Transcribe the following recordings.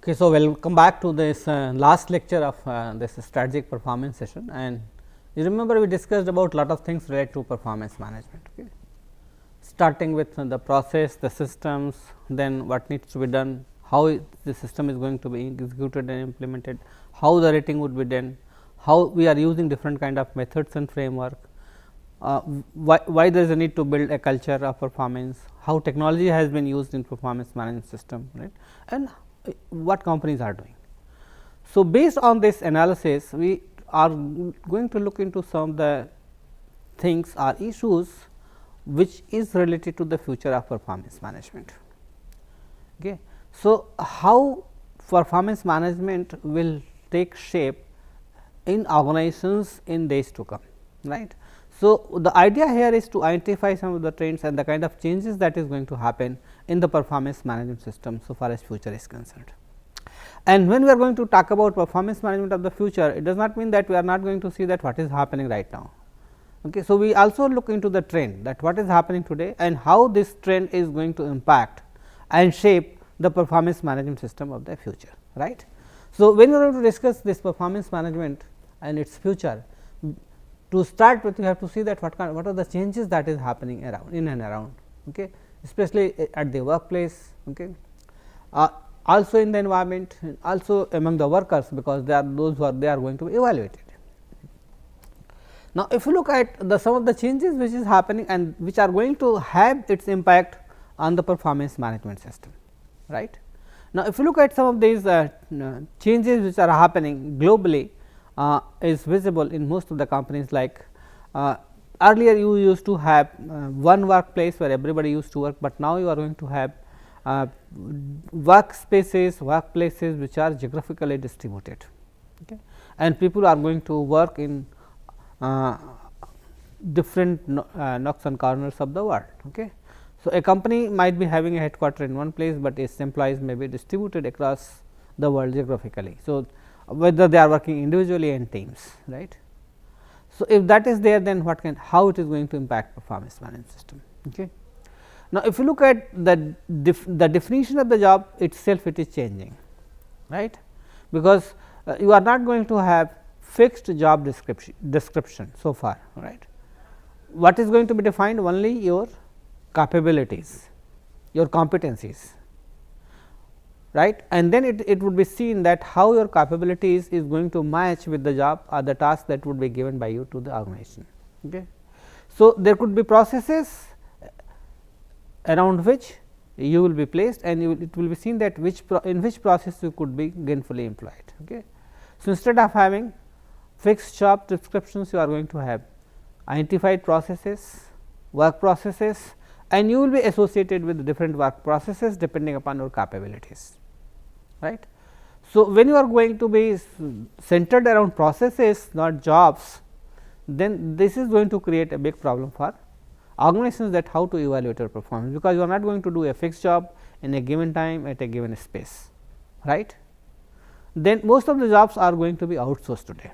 Okay, so welcome back to this last lecture of this strategic performance session, and you remember we discussed about lot of things related to performance management. Okay. Starting with the process, the systems, then what needs to be done, how the system is going to be executed and implemented, how the rating would be done, how we are using different kind of methods and framework, why there is a need to build a culture of performance, how technology has been used in performance management system, right, and what companies are doing. So, based on this analysis, we are going to look into some of the things or issues which is related to the future of performance management. Okay. So, how performance management will take shape in organizations in days to come, right. So, the idea here is to identify some of the trends and the kind of changes that is going to happen in the performance management system so far as future is concerned. And when we are going to talk about performance management of the future, it does not mean that we are not going to see that what is happening right now. Okay. So, we also look into the trend, that what is happening today and how this trend is going to impact and shape the performance management system of the future, right. So, when we are going to discuss this performance management and its future, to start with, we have to see that what are the changes that is happening around in and around, okay, especially at the workplace, okay, also in the environment, also among the workers, because they are those who are going to be evaluated. Now, if you look at the some of the changes which is happening and which are going to have its impact on the performance management system, right. Now, if you look at some of these changes which are happening globally, is visible in most of the companies, like earlier you used to have one workplace where everybody used to work, but now you are going to have workspaces, workplaces which are geographically distributed, okay, and people are going to work in different nooks and corners of the world. Okay. So, a company might be having a headquarter in one place, but its employees may be distributed across the world geographically. So, whether they are working individually and teams, right. So, if that is there, then how it is going to impact performance management system. Okay. Now, if you look at the definition of the job itself, it is changing, right, because you are not going to have fixed job description so far, right. What is going to be defined? Only your capabilities, your competencies, right, and then it would be seen that how your capabilities is going to match with the job or the task that would be given by you to the organization. Okay. So, there could be processes around which you will be placed, and it will be seen that in which process you could be gainfully employed. Okay. So, instead of having fixed job descriptions, you are going to have identified processes, work processes, and you will be associated with different work processes depending upon your capabilities, right. So, when you are going to be centered around processes, not jobs, then this is going to create a big problem for organizations, that how to evaluate your performance, because you are not going to do a fixed job in a given time at a given space, right. Then most of the jobs are going to be outsourced today,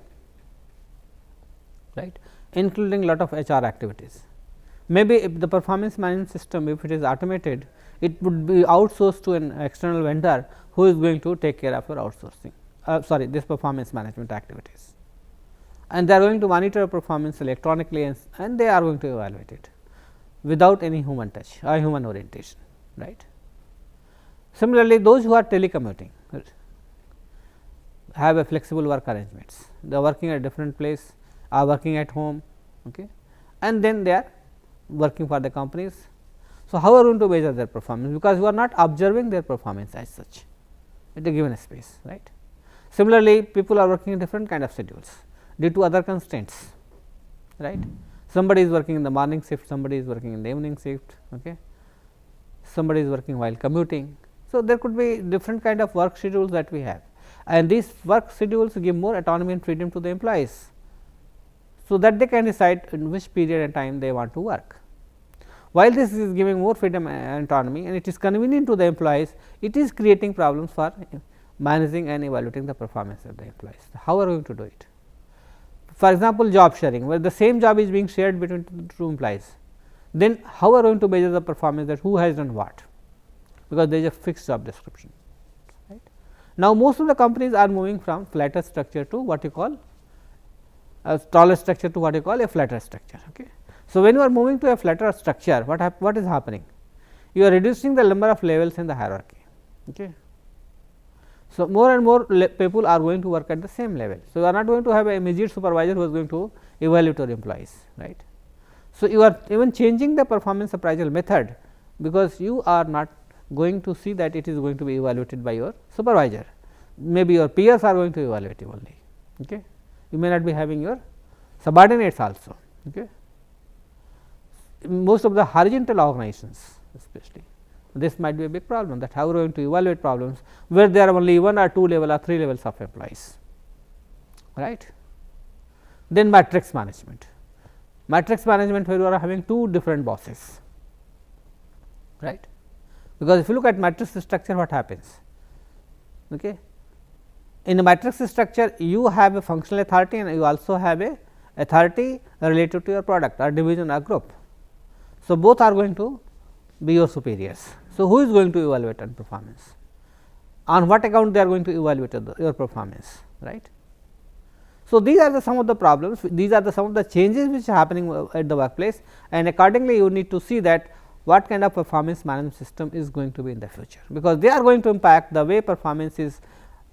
right, including lot of HR activities. Maybe if the performance management system, if it is automated, it would be outsourced to an external vendor who is going to take care of your outsourcing, this performance management activities, and they are going to monitor performance electronically, and they are going to evaluate it without any human touch or human orientation, right. Similarly, those who are telecommuting, right, have a flexible work arrangements, they are working at a different place, are working at home, okay, and then they are working for the companies. So, how are you going to measure their performance, because you are not observing their performance as such at a given space, right. Similarly, people are working in different kind of schedules due to other constraints, right. Somebody is working in the morning shift, somebody is working in the evening shift, okay. Somebody is working while commuting. So, there could be different kind of work schedules that we have, and these work schedules give more autonomy and freedom to the employees, so that they can decide in which period and time they want to work. While this is giving more freedom and autonomy, and it is convenient to the employees, it is creating problems for managing and evaluating the performance of the employees. How are we going to do it? For example, job sharing, where the same job is being shared between two employees, then how are we going to measure the performance, that who has done what, because there is a fixed job description, right. Now, most of the companies are moving from flatter structure to what you call a taller structure to what you call a flatter structure. Okay. So, when you are moving to a flatter structure, what is happening? You are reducing the number of levels in the hierarchy. Okay. So, more and more people are going to work at the same level. So, you are not going to have a immediate supervisor who is going to evaluate your employees, right. So, you are even changing the performance appraisal method, because you are not going to see that it is going to be evaluated by your supervisor. Maybe your peers are going to evaluate you only. Okay. You may not be having your subordinates also. Okay. Most of the horizontal organizations especially, this might be a big problem, that how we are going to evaluate problems where there are only 1 or 2 level or 3 levels of employees, right. Then matrix management. Matrix management where you are having 2 different bosses, right. Because if you look at matrix structure, what happens? Okay. In a matrix structure, you have a functional authority and you also have a authority related to your product or division or group. So, both are going to be your superiors. So, who is going to evaluate on performance? On what account they are going to evaluate your performance, right. So, these are some of the problems, these are some of the changes which are happening at the workplace, and accordingly you need to see that what kind of performance management system is going to be in the future, because they are going to impact the way performance is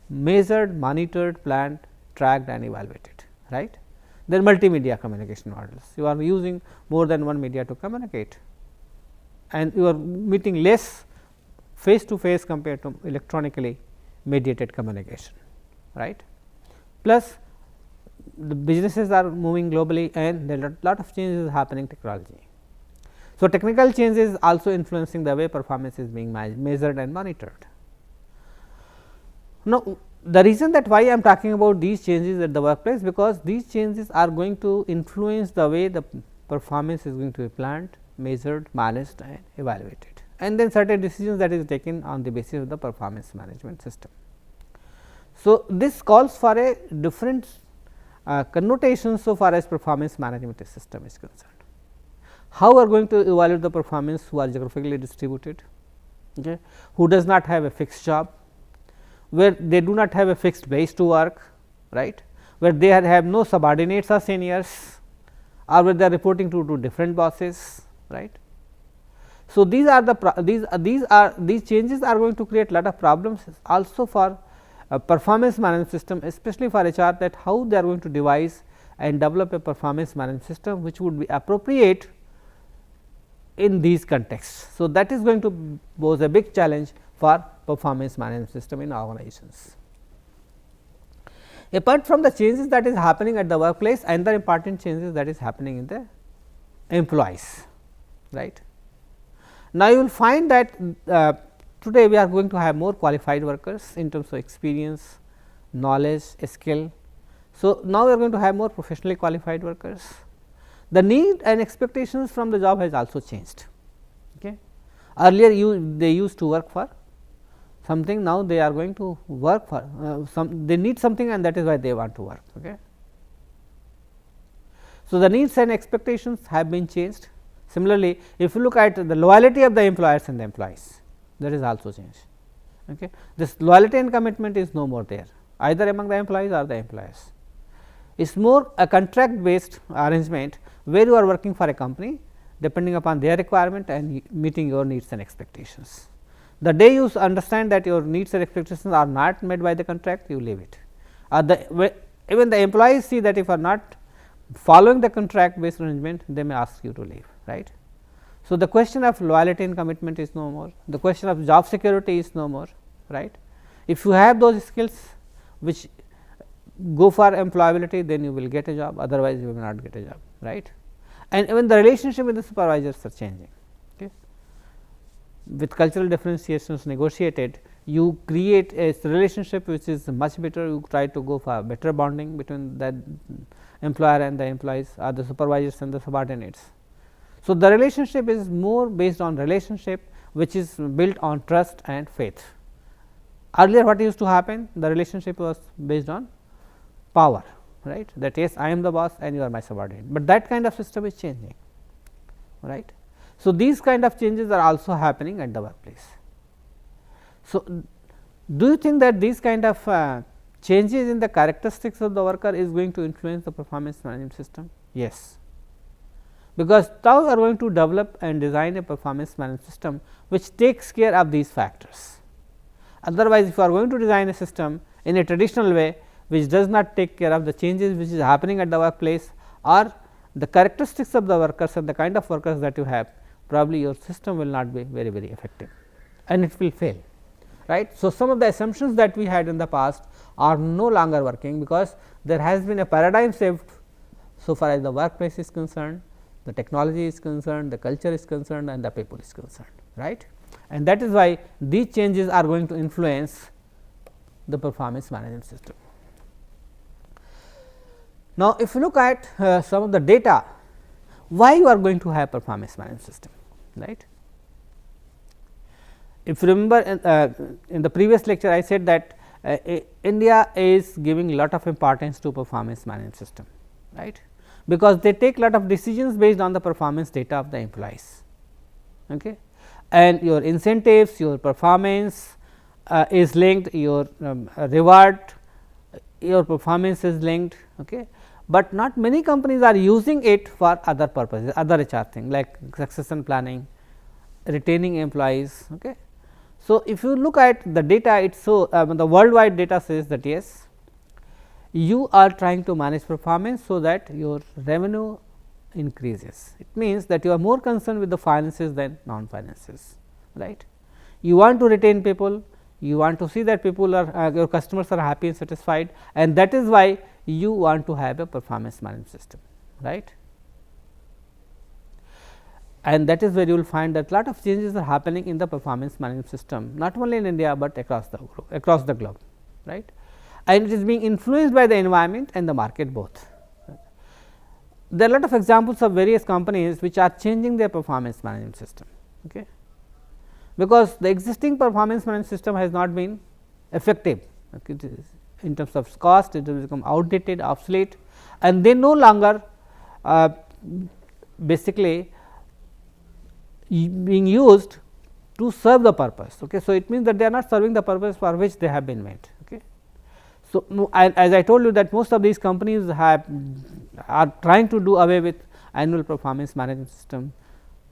measured, monitored, planned, tracked and evaluated, right. Then multimedia communication models, you are using more than one media to communicate, and you are meeting less face to face compared to electronically mediated communication, right. Plus the businesses are moving globally and there are a lot of changes happening in technology. So, technical changes also influencing the way performance is being measured and monitored. Now, the reason that why I am talking about these changes at the workplace, because these changes are going to influence the way the performance is going to be planned, measured, managed and evaluated, and then certain decisions that is taken on the basis of the performance management system. So, this calls for a different connotation so far as performance management system is concerned. How we are going to evaluate the performance who are geographically distributed, okay, who does not have a fixed job, where they do not have a fixed base to work, right, where they have no subordinates or seniors, or where they are reporting to different bosses, right. So, these are the these changes are going to create lot of problems also for performance management system, especially for HR, that how they are going to devise and develop a performance management system which would be appropriate in these contexts. So, that is going to pose a big challenge for performance management system in organizations. Apart from the changes that is happening at the workplace, another important changes that is happening in the employees, right. Now, you will find that today we are going to have more qualified workers in terms of experience, knowledge, skill. So, now we are going to have more professionally qualified workers. The need and expectations from the job has also changed. Okay. Earlier they used to work for something, now they are going to work for they need something, and that is why they want to work. Okay. So, the needs and expectations have been changed. Similarly, if you look at the loyalty of the employers and the employees, that is also changed. Okay. This loyalty and commitment is no more there, either among the employees or the employers. It is more a contract based arrangement where you are working for a company depending upon their requirement and meeting your needs and expectations. The day you understand that your needs and expectations are not met by the contract, you leave it. Even the employees see that if you are not following the contract based arrangement, they may ask you to leave, right. So, the question of loyalty and commitment is no more, the question of job security is no more, right. If you have those skills which go for employability, then you will get a job, otherwise you will not get a job, right. And even the relationship with the supervisors are changing. Okay. With cultural differentiations negotiated, you create a relationship which is much better, you try to go for better bonding between the employer and the employees, or the supervisors and the subordinates. So, the relationship is more based on relationship which is built on trust and faith. Earlier what used to happen, the relationship was based on power, right, that yes, I am the boss and you are my subordinate, but that kind of system is changing, right. So, these kind of changes are also happening at the workplace. So, Do you think that these kind of changes in the characteristics of the worker is going to influence the performance management system? Yes, because now you are going to develop and design a performance management system which takes care of these factors. Otherwise, if you are going to design a system in a traditional way which does not take care of the changes which is happening at the workplace or the characteristics of the workers and the kind of workers that you have, probably your system will not be very effective and it will fail, right. So, some of the assumptions that we had in the past are no longer working, because there has been a paradigm shift so far as the workplace is concerned, the technology is concerned, the culture is concerned and the people is concerned, right. And that is why these changes are going to influence the performance management system. Now, if you look at some of the data, why you are going to have performance management system, right. If you remember in the previous lecture, I said that India is giving lot of importance to performance management system, right, because they take lot of decisions based on the performance data of the employees. Okay. And your incentives, your performance is linked, your reward, your performance is linked, okay. But not many companies are using it for other purposes, other HR thing like succession planning, retaining employees. Okay. So, if you look at the data, it so the worldwide data says that yes, you are trying to manage performance so that your revenue increases. It means that you are more concerned with the finances than non-finances, right. You want to retain people, you want to see that people are your customers are happy and satisfied, and that is why you want to have a performance management system, right. And that is where you will find that lot of changes are happening in the performance management system, not only in India, but across the globe, right. And it is being influenced by the environment and the market both. There are a lot of examples of various companies which are changing their performance management system, okay, because the existing performance management system has not been effective, okay, in terms of cost, it has become outdated, obsolete, and they no longer basically being used to serve the purpose. Okay. So, it means that they are not serving the purpose for which they have been made. Okay. So, as I told you that most of these companies are trying to do away with annual performance management system.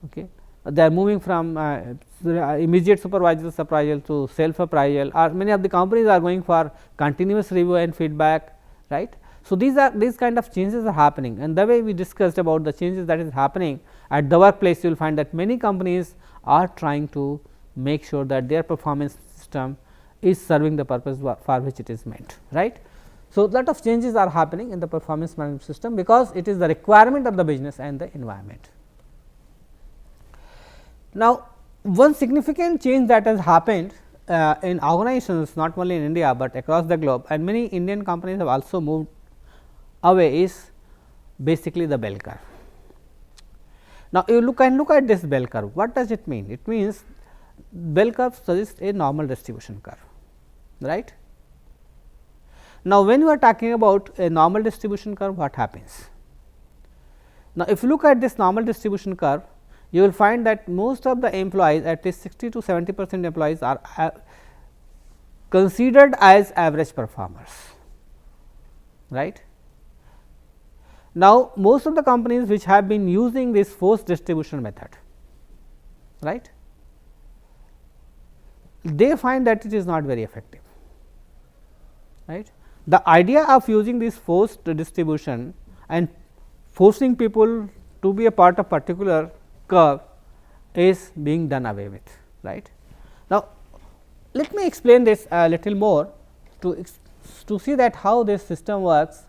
Okay. They are moving from immediate supervisor appraisal to self appraisal, or many of the companies are going for continuous review and feedback, right. So, these kind of changes are happening, and the way we discussed about the changes that is happening at the workplace, you will find that many companies are trying to make sure that their performance system is serving the purpose for which it is meant, right. So, lot of changes are happening in the performance management system, because it is the requirement of the business and the environment. Now, one significant change that has happened in organizations, not only in India, but across the globe, and many Indian companies have also moved away, is basically the bell curve. Now, you look at this bell curve. What does it mean? It means bell curve suggests a normal distribution curve, right. Now, when you are talking about a normal distribution curve, what happens? Now, if you look at this normal distribution curve, you will find that most of the employees, at least 60 to 70% employees, are considered as average performers, right. Now, most of the companies which have been using this forced distribution method, right, they find that it is not very effective, right. The idea of using this forced distribution and forcing people to be a part of particular curve is being done away with, right. Now, let me explain this a little more to see that how this system works.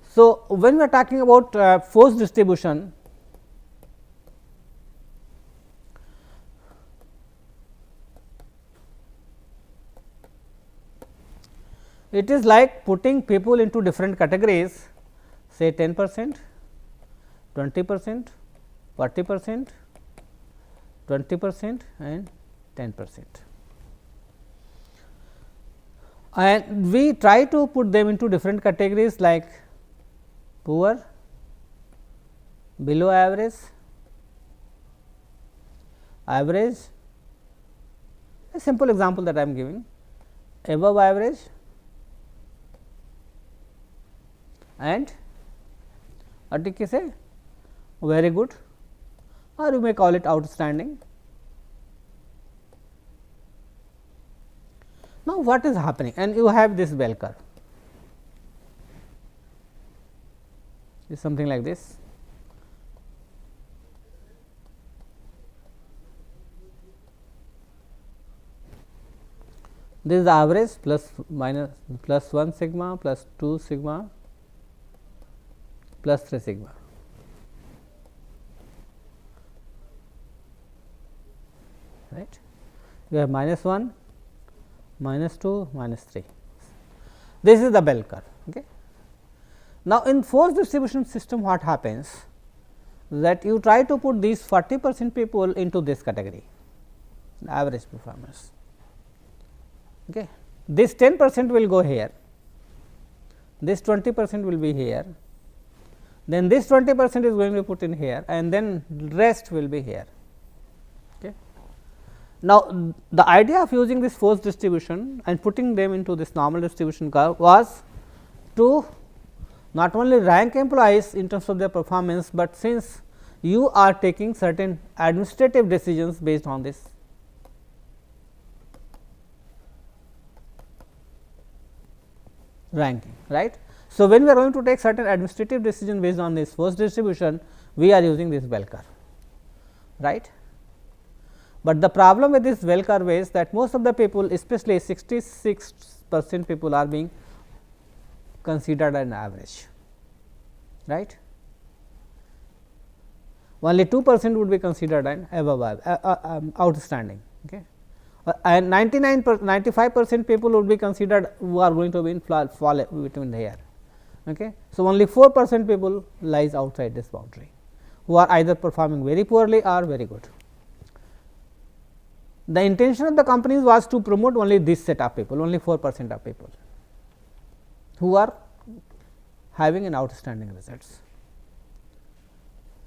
So, when we are talking about forced distribution, it is like putting people into different categories, say 10%, 20%, 40%, 20% and 10%. And we try to put them into different categories like poor, below average, average. A simple example that I am giving, above average and what you can say very good, or you may call it outstanding. Now, what is happening, and you have this bell curve is something like this. This is the average plus minus plus 1 sigma plus 2 sigma plus 3 sigma. Right. You have minus 1, minus 2, minus 3. This is the bell curve. Okay. Now, in force distribution system, what happens that you try to put these 40% people into this category, average performers. Okay. This 10% will go here, this 20% will be here, then this 20% is going to be put in here, and then rest will be here. Okay. Now, the idea of using this force distribution and putting them into this normal distribution curve was to not only rank employees in terms of their performance, but since you are taking certain administrative decisions based on this ranking, right. So, when we are going to take certain administrative decision based on this force distribution, we are using this bell curve, right. But the problem with this bell curve is that most of the people, especially 66% people, are being considered an average, right. Only 2% would be considered an above outstanding. Okay. And 95% people would be considered who are going to be in fall between here. Okay. So, only 4% people lies outside this boundary, who are either performing very poorly or very good. The intention of the companies was to promote only this set of people, only 4% of people who are having an outstanding results.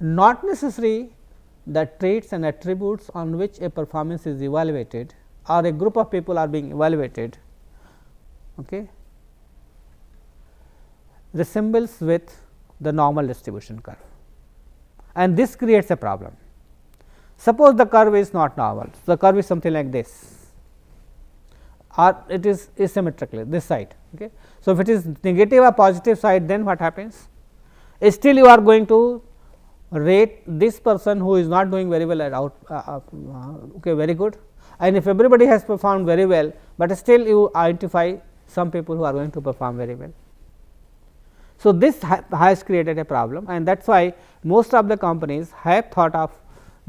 Not necessary the traits and attributes on which a performance is evaluated or a group of people are being evaluated, okay, resembles with the normal distribution curve, and this creates a problem. Suppose the curve is not normal, so the curve is something like this, or it is asymmetrically this side. Okay. So, if it is negative or positive side, then what happens? Still you are going to rate this person who is not doing very well at okay, very good, and if everybody has performed very well, but still you identify some people who are going to perform very well. So, this has created a problem, and that is why most of the companies have thought of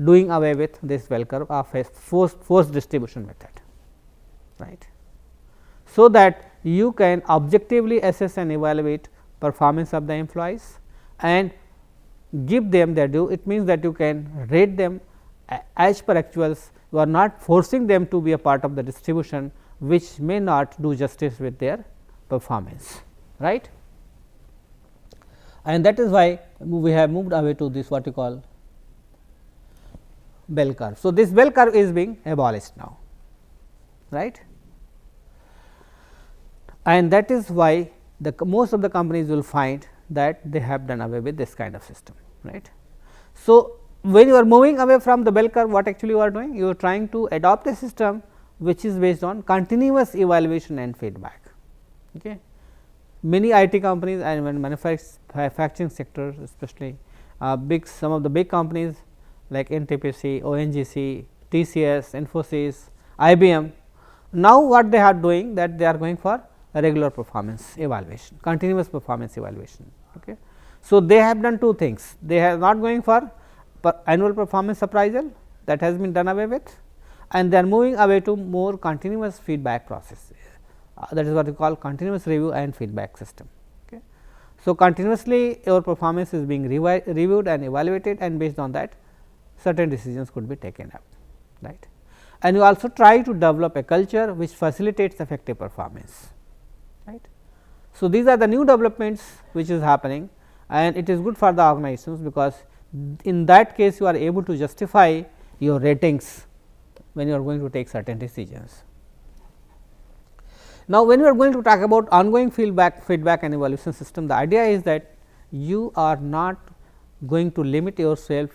doing away with this bell curve of a force distribution method, right. So, that you can objectively assess and evaluate performance of the employees and give them their due. It means that you can rate them as per actuals, you are not forcing them to be a part of the distribution, which may not do justice with their performance, right. And that is why we have moved away to this what you call bell curve. So, this bell curve is being abolished now, right, and that is why the most of the companies will find that they have done away with this kind of system, right. So, when you are moving away from the bell curve, what actually you are doing? You are trying to adopt a system which is based on continuous evaluation and feedback. Okay. Many IT companies and manufacturing sector, especially some of the big companies like NTPC, ONGC, TCS, Infosys, IBM. Now, what they are doing, that they are going for a regular performance evaluation, continuous performance evaluation. Okay. So, they have done two things. They are not going for annual performance appraisal, that has been done away with, and they are moving away to more continuous feedback process, that is what we call continuous review and feedback system. Okay. So, continuously your performance is being reviewed and evaluated, and based on that certain decisions could be taken up, right. And you also try to develop a culture which facilitates effective performance, right. So, these are the new developments which is happening, and it is good for the organizations, because in that case you are able to justify your ratings when you are going to take certain decisions. Now, when we are going to talk about ongoing feedback and evaluation system, the idea is that you are not going to limit yourself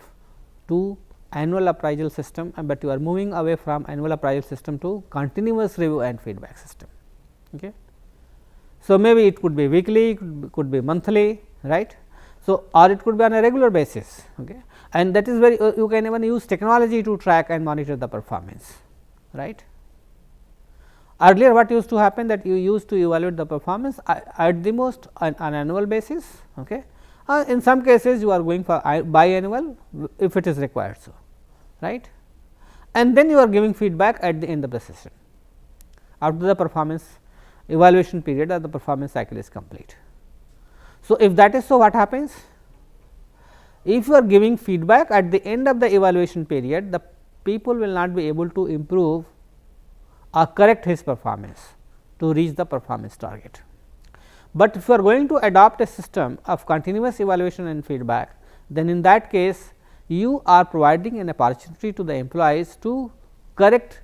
to annual appraisal system, but you are moving away from annual appraisal system to continuous review and feedback system. Okay. So, maybe it could be weekly, could be monthly, right. So, or it could be on a regular basis, okay. And that is where you can even use technology to track and monitor the performance, right. Earlier what used to happen, that you used to evaluate the performance at the most on annual basis, okay. In some cases you are going for biannual if it is required, so right, and then you are giving feedback at the end of the session after the performance evaluation period or the performance cycle is complete. So, if that is so, what happens? If you are giving feedback at the end of the evaluation period, the people will not be able to improve or correct his performance to reach the performance target. But if you are going to adopt a system of continuous evaluation and feedback, then in that case you are providing an opportunity to the employees to correct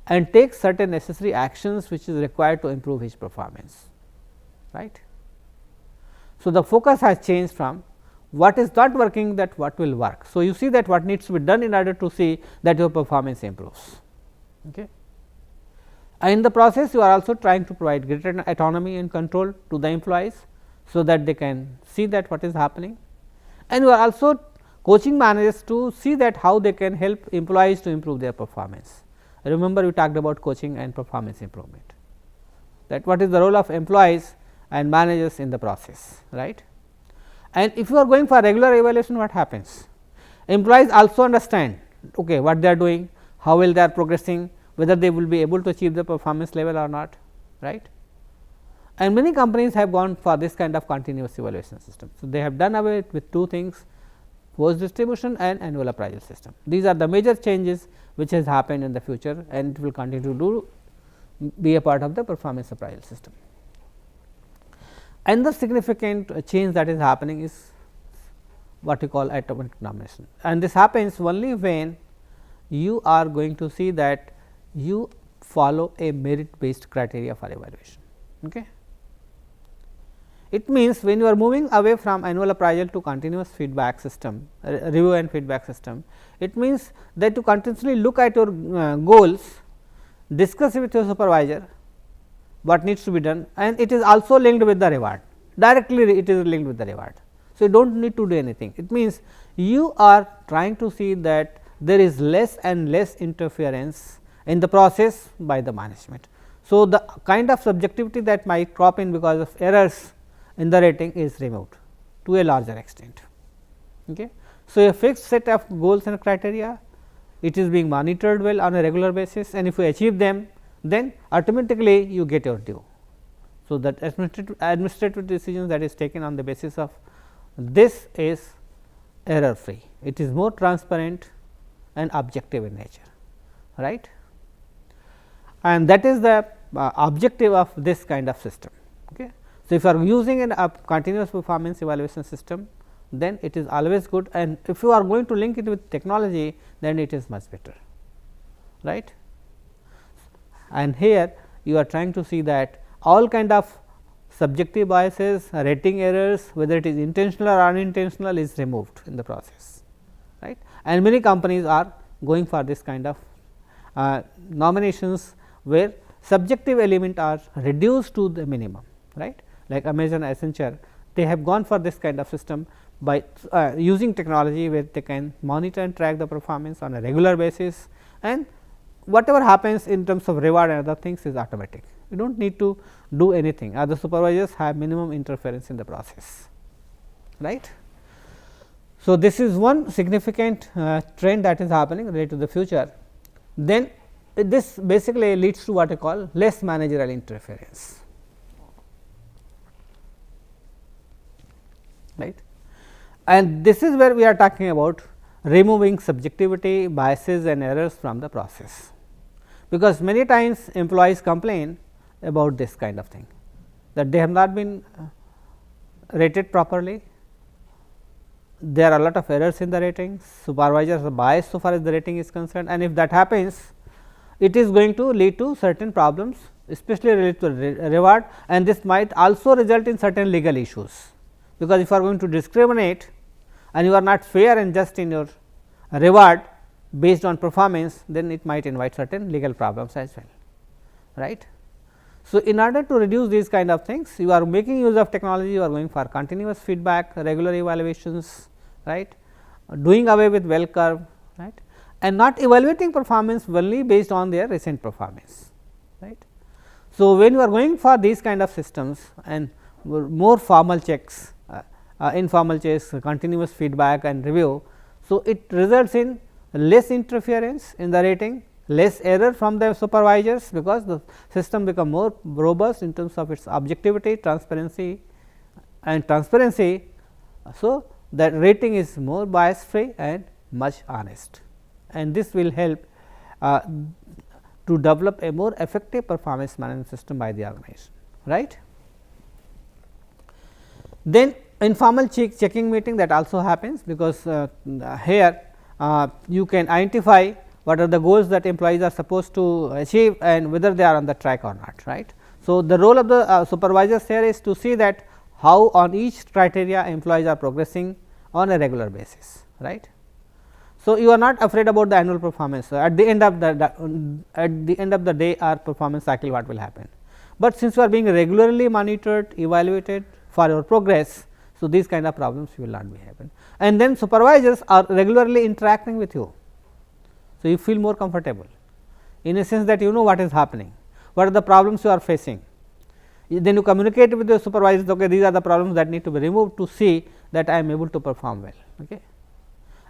and take certain necessary actions which is required to improve his performance, right. So, the focus has changed from what is not working, that what will work. So, you see that what needs to be done in order to see that your performance improves. Okay. And in the process you are also trying to provide greater autonomy and control to the employees, so that they can see that what is happening, and you are also coaching managers to see that how they can help employees to improve their performance. Remember, we talked about coaching and performance improvement, that what is the role of employees and managers in the process, right. And if you are going for regular evaluation, what happens? Employees also understand, okay, what they are doing, how well they are progressing, whether they will be able to achieve the performance level or not, right. And many companies have gone for this kind of continuous evaluation system. So, they have done away with two things, post distribution and annual appraisal system. These are the major changes which has happened in the future, and it will continue to be a part of the performance appraisal system. Another significant change that is happening is what we call Tobin nomination, and this happens only when you are going to see that you follow a merit based criteria for evaluation. Okay. It means, when you are moving away from annual appraisal to continuous feedback system, review and feedback system, it means that you continuously look at your goals, discuss with your supervisor what needs to be done, and it is also linked with the reward, directly it is linked with the reward. So, you do not need to do anything. It means, you are trying to see that there is less and less interference in the process by the management. So, the kind of subjectivity that might crop in because of errors in the rating is removed to a larger extent. Okay. So, a fixed set of goals and criteria, it is being monitored well on a regular basis, and if you achieve them, then automatically you get your due. So, that administrative decisions that is taken on the basis of this is error free, it is more transparent and objective in nature, right. And that is the objective of this kind of system. Okay. So, if you are using a continuous performance evaluation system, then it is always good, and if you are going to link it with technology, then it is much better, right. And here you are trying to see that all kind of subjective biases, rating errors, whether it is intentional or unintentional, is removed in the process, right. And many companies are going for this kind of nominations, where subjective element are reduced to the minimum, right. Like Amazon, Accenture, they have gone for this kind of system by using technology, where they can monitor and track the performance on a regular basis, and whatever happens in terms of reward and other things is automatic. You do not need to do anything, other supervisors have minimum interference in the process, right. So, this is one significant trend that is happening related to the future. Then this basically leads to what I call less managerial interference, right. And this is where we are talking about removing subjectivity, biases and errors from the process, because many times employees complain about this kind of thing, that they have not been rated properly, there are a lot of errors in the ratings, supervisors are biased so far as the rating is concerned, and if that happens, it is going to lead to certain problems especially related to reward, and this might also result in certain legal issues, because if you are going to discriminate and you are not fair and just in your reward based on performance, then it might invite certain legal problems as well, right. So, in order to reduce these kind of things, you are making use of technology, you are going for continuous feedback, regular evaluations, right, doing away with bell curve, right, and not evaluating performance only based on their recent performance, right. So, when you are going for these kind of systems and more formal checks, informal checks, continuous feedback and review. So, it results in less interference in the rating, less error from the supervisors, because the system become more robust in terms of its objectivity, transparency and transparency. So, the rating is more bias free and much honest, and this will help to develop a more effective performance management system by the organization, right. Then informal checking meeting, that also happens, because here you can identify what are the goals that employees are supposed to achieve and whether they are on the track or not, right. So, the role of the supervisors here is to see that how on each criteria employees are progressing on a regular basis, right. So, you are not afraid about the annual performance. So, at the end of the day or performance cycle, what will happen, but since you are being regularly monitored, evaluated for your progress. So, these kind of problems will not be happen, and then supervisors are regularly interacting with you. So, you feel more comfortable in a sense that you know what is happening, what are the problems you are facing. Then you communicate with your supervisors, okay, these are the problems that need to be removed to see that I am able to perform well, okay.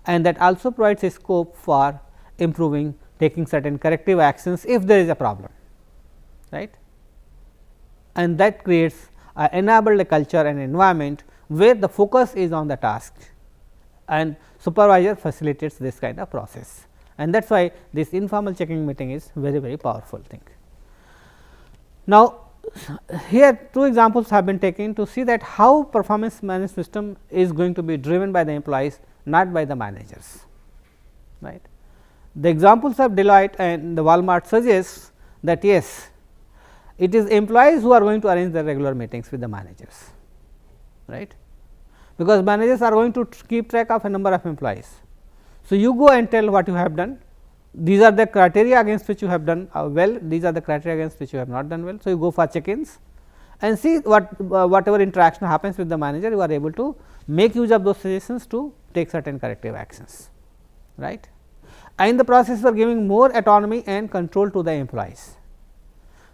And that also provides a scope for improving, taking certain corrective actions if there is a problem, right. And that creates enabled a culture and environment where the focus is on the task, and supervisor facilitates this kind of process, and that is why this informal checking meeting is very powerful thing. Now, here two examples have been taken to see that how performance management system is going to be driven by the employees, not by the managers, right. The examples of Deloitte and the Walmart suggests that yes, it is employees who are going to arrange the regular meetings with the managers, right, because managers are going to keep track of a number of employees. So, you go and tell what you have done, these are the criteria against which you have done well, these are the criteria against which you have not done well. So, you go for check-ins and see whatever interaction happens with the manager, you are able to make use of those suggestions to take certain corrective actions, right. And in the process you are giving more autonomy and control to the employees.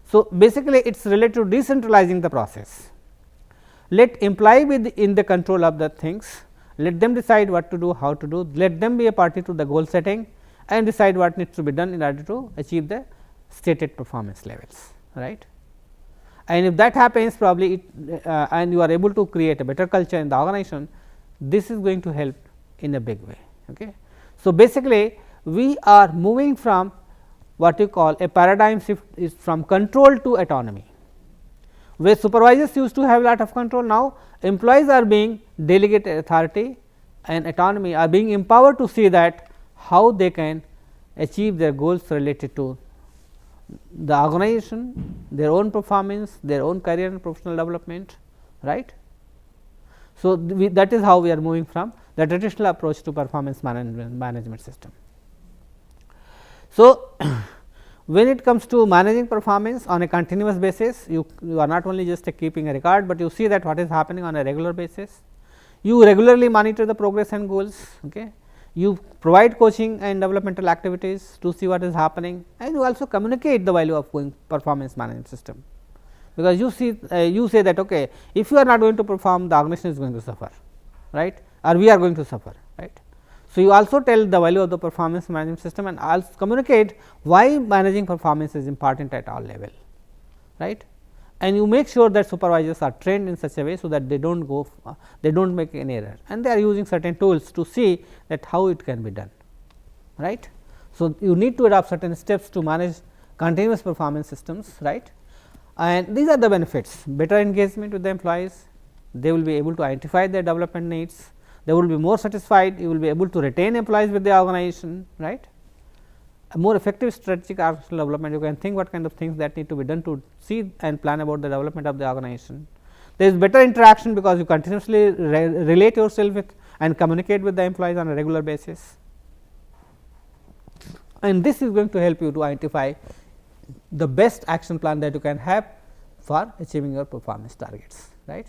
So, basically it is related to decentralizing the process. Let employee be in the control of the things, let them decide what to do, how to do, let them be a party to the goal setting and decide what needs to be done in order to achieve the stated performance levels, right. And if that happens, probably and you are able to create a better culture in the organization, this is going to help in a big way, okay. So, basically we are moving from what you call a paradigm shift, is from control to autonomy, where supervisors used to have a lot of control. Now, employees are being delegated authority and autonomy, are being empowered to see that how they can achieve their goals related to the organization, their own performance, their own career and professional development, right. So, that is how we are moving from the traditional approach to performance management system. So, when it comes to managing performance on a continuous basis, you are not only just keeping a record, but you see that what is happening on a regular basis. You regularly monitor the progress and goals, okay. You provide coaching and developmental activities to see what is happening, and you also communicate the value of going performance management system, because you see you say that okay, if you are not going to perform, the organization is going to suffer, right, or we are going to suffer, right. So, you also tell the value of the performance management system and also communicate why managing performance is important at all level, right, and you make sure that supervisors are trained in such a way, so that they do not make any error, and they are using certain tools to see that how it can be done, right. So, you need to adopt certain steps to manage continuous performance systems, right, and these are the benefits: better engagement with the employees, they will be able to identify their development needs, they will be more satisfied, you will be able to retain employees with the organization, right. a more effective strategic organizational development, you can think what kind of things that need to be done to see and plan about the development of the organization. There is better interaction because you continuously relate yourself with and communicate with the employees on a regular basis, and this is going to help you to identify the best action plan that you can have for achieving your performance targets, right.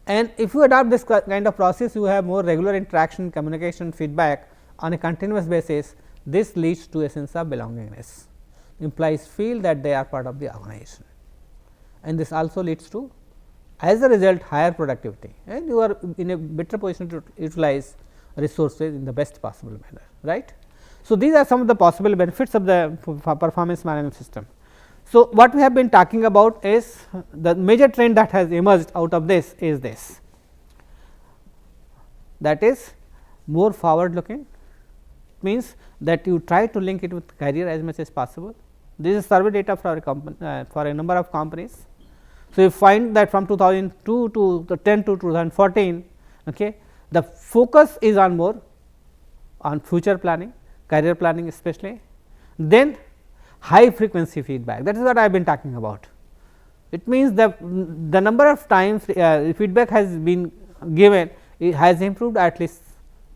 And if you adopt this kind of process, you have more regular interaction, communication, feedback on a continuous basis. This leads to a sense of belongingness. Employees feel that they are part of the organization, and this also leads to, as a result, higher productivity, and you are in a better position to utilize resources in the best possible manner, right. So, these are some of the possible benefits of the performance management system. So, what we have been talking about is the major trend that has emerged out of this is this, that is more forward looking, means that you try to link it with career as much as possible. This is survey data for a company, for a number of companies. So, you find that from 2002 to 10 to 2014, okay, the focus is on more on future planning, career planning especially, then high frequency feedback, that is what I have been talking about. It means the number of times feedback has been given, it has improved at least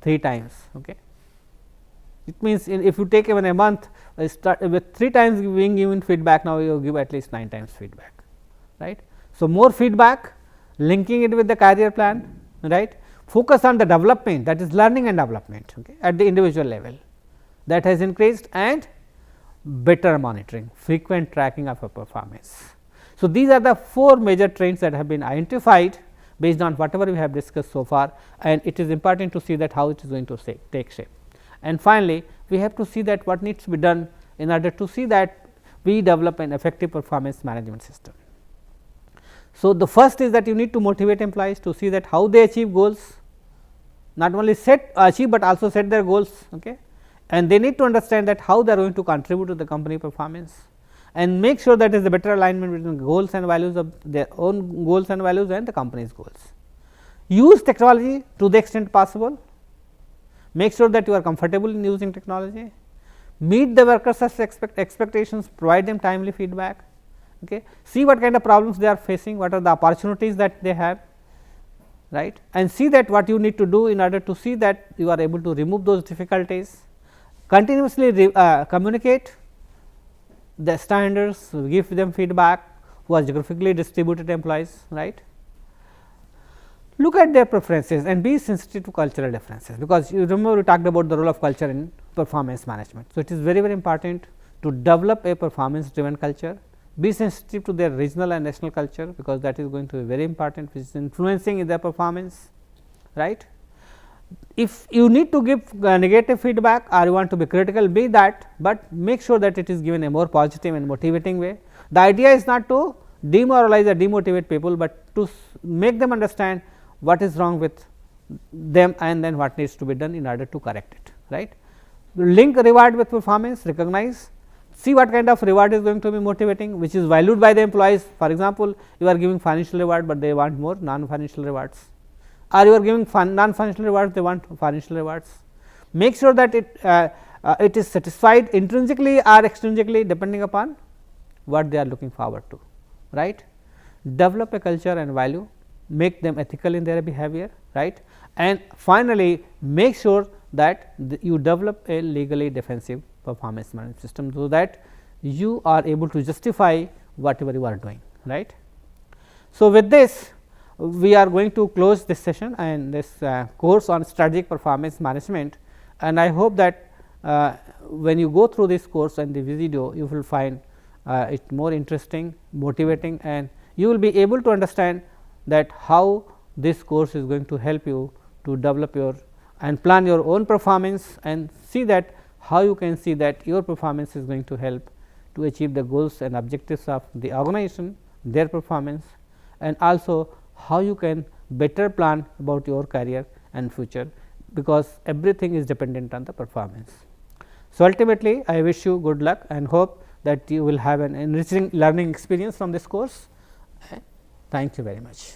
3 times. Okay. It means, if you take even a month, start with 3 times being given feedback, now you give at least 9 times feedback, right. So, more feedback, linking it with the career plan, right, focus on the development, that is learning and development, okay, at the individual level, that has increased, and better monitoring, frequent tracking of a performance. So, these are the 4 major trends that have been identified based on whatever we have discussed so far, and it is important to see that how it is going to take shape. And finally, we have to see that what needs to be done in order to see that we develop an effective performance management system. So, the first is that you need to motivate employees to see that how they achieve goals, not only achieve, but also set their goals, okay, and they need to understand that how they are going to contribute to the company performance, and make sure that there is a better alignment between goals and values of their own goals and values and the company's goals. Use technology to the extent possible, make sure that you are comfortable in using technology, meet the workers' expectations, provide them timely feedback, okay, see what kind of problems they are facing, what are the opportunities that they have, right, and see that what you need to do in order to see that you are able to remove those difficulties. Continuously communicate the standards, give them feedback who are geographically distributed employees, right. Look at their preferences and be sensitive to cultural differences, because you remember we talked about the role of culture in performance management. So, it is very important to develop a performance driven culture, be sensitive to their regional and national culture, because that is going to be very important, which is influencing in their performance, right. If you need to give negative feedback or you want to be critical, be that, but make sure that it is given a more positive and motivating way. The idea is not to demoralize or demotivate people, but to make them understand what is wrong with them and then what needs to be done in order to correct it, right. Link reward with performance, recognize, see what kind of reward is going to be motivating, which is valued by the employees. For example, you are giving financial reward, but they want more non-financial rewards, or you are giving non-financial rewards, they want financial rewards. Make sure that it is satisfied intrinsically or extrinsically depending upon what they are looking forward to, right. Develop a culture and value, make them ethical in their behavior, right, and finally, make sure that you develop a legally defensive performance management system, so that you are able to justify whatever you are doing, right. So, with this we are going to close this session and this course on strategic performance management, and I hope that when you go through this course and the video, you will find it more interesting, motivating, and you will be able to understand that how this course is going to help you to develop your and plan your own performance, and see that how you can see that your performance is going to help to achieve the goals and objectives of the organization, their performance, and also how you can better plan about your career and future, because everything is dependent on the performance. So, ultimately I wish you good luck and hope that you will have an enriching learning experience from this course. Thank you very much.